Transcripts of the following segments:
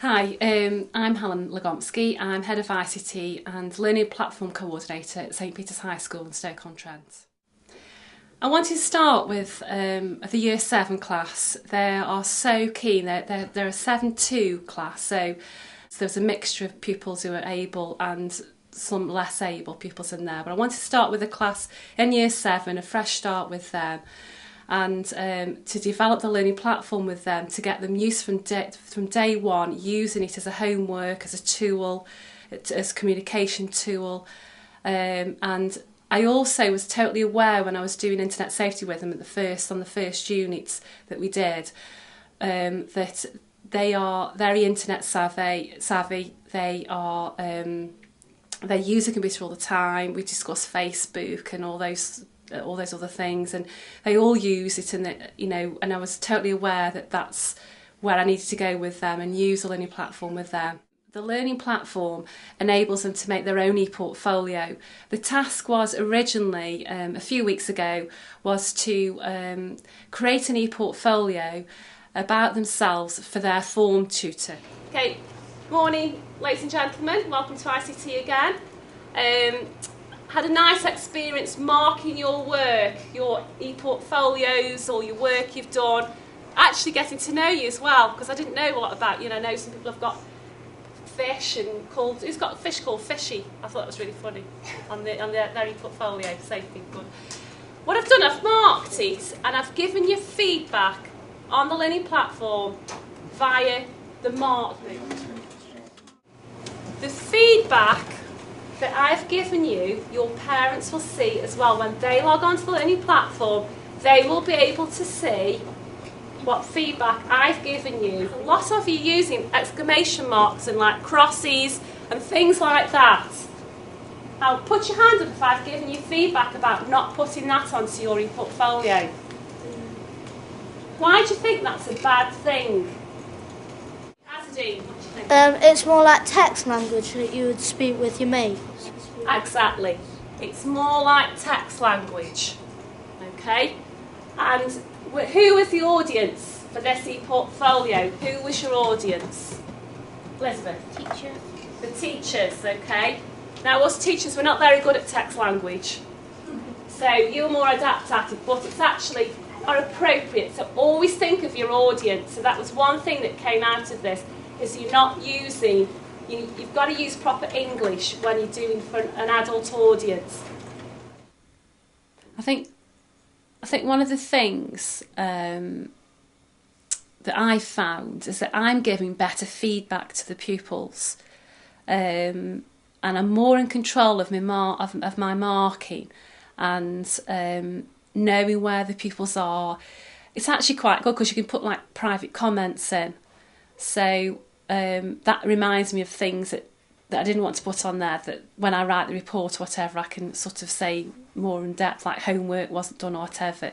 Hi, I'm Helen Legomski. I'm Head of ICT and Learning Platform Coordinator at St Peter's High School in Stoke-on-Trent. I wanted to start with the Year 7 class. They are so keen. They're a 7-2 class, so there's a mixture of pupils who are able and some less able pupils in there. But I wanted to start with a class in Year 7, a fresh start with them, and to develop the learning platform with them, to get them used from day one, using it as a homework, as a tool, as a communication tool. And I also was totally aware when I was doing internet safety with them on the first units that we did, that they are very internet savvy. They are they use a computer all the time. We discuss Facebook and all those other things, and they all use it, and and I was totally aware that that's where I needed to go with them and use the learning platform with them. The learning platform enables them to make their own e-portfolio. The task was originally, a few weeks ago, was to create an e-portfolio about themselves for their form tutor. Okay, morning ladies and gentlemen, welcome to ICT again. Had a nice experience marking your work, your e-portfolios or your work you've done, actually getting to know you as well, because I didn't know a lot about you. I know some people have got fish and who's got a fish called Fishy? I thought it was really funny on their e-portfolio, same thing, good. What I've done, I've marked it and I've given you feedback on the learning platform via the mark route. The feedback that I've given you, your parents will see as well. When they log on to the learning platform, they will be able to see what feedback I've given you. A lot of you using exclamation marks and like crosses and things like that. Now put your hand up if I've given you feedback about not putting that onto your e-portfolio. Why do you think that's a bad thing? Azadine, what do you think? It's more like text language that you would speak with your mates. Exactly. It's more like text language. Okay? And who was the audience for this e-portfolio? Who was your audience? Elizabeth? Teacher. The teachers, okay? Now, us teachers, we're not very good at text language. So you're more adept at it, but it's actually are appropriate. So always think of your audience. So that was one thing that came out of this, is you're not using... You've got to use proper English when you're doing for an adult audience. I think one of the things that I've found is that I'm giving better feedback to the pupils, and I'm more in control of my marking and knowing where the pupils are. It's actually quite good because you can put like private comments in. So that reminds me of things that I didn't want to put on there, that when I write the report or whatever, I can sort of say more in depth, like homework wasn't done or whatever.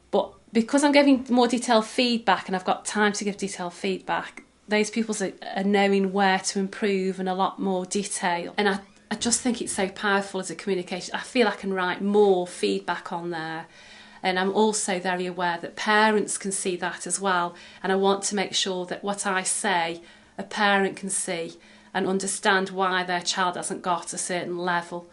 But because I'm giving more detailed feedback and I've got time to give detailed feedback, those pupils are knowing where to improve and a lot more detail. And I just think it's so powerful as a communication. I feel I can write more feedback on there. And I'm also very aware that parents can see that as well. And I want to make sure that what I say, a parent can see and understand why their child hasn't got a certain level,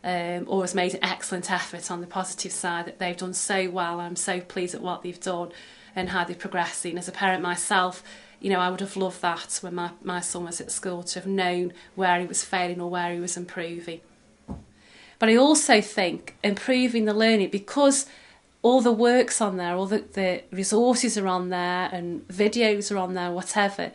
or has made an excellent effort on the positive side, that they've done so well. I'm so pleased at what they've done and how they're progressing. As a parent myself, I would have loved that when my son was at school, to have known where he was failing or where he was improving. But I also think improving the learning, because all the work's on there, all the resources are on there and videos are on there, whatever,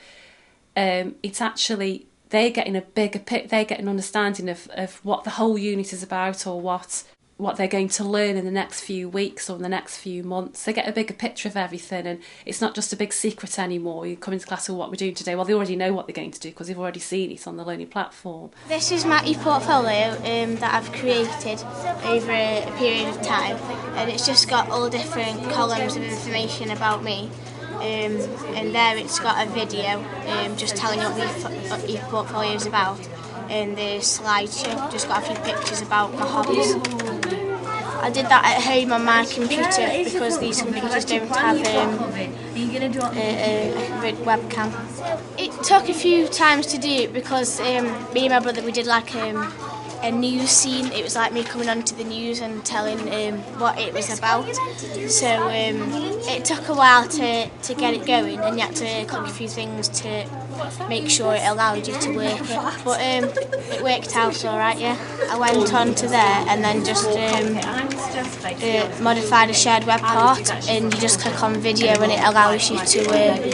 it's actually, they're getting an understanding of what the whole unit is about, or what they're going to learn in the next few weeks or in the next few months. They get a bigger picture of everything, and it's not just a big secret anymore. You come into class with what we're doing today. Well, they already know what they're going to do because they've already seen it on the learning platform. This is my e-portfolio that I've created over a period of time, and it's just got all different columns of information about me. And there it's got a video just telling you what your portfolio is about, and the slideshow just got a few pictures about my hobbies. I did that at home on my computer because these computers don't have a webcam. It took a few times to do it because me and my brother, we did like a news scene. It was like me coming onto the news and telling what it was about. So it took a while to get it going, and you had to click a few things to make sure it allowed you to work it. But it worked out all right, yeah. I went on to there and then just modified a shared web part, and you just click on video and it allows you to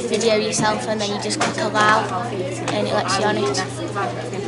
video yourself, and then you just click allow and it lets you on it.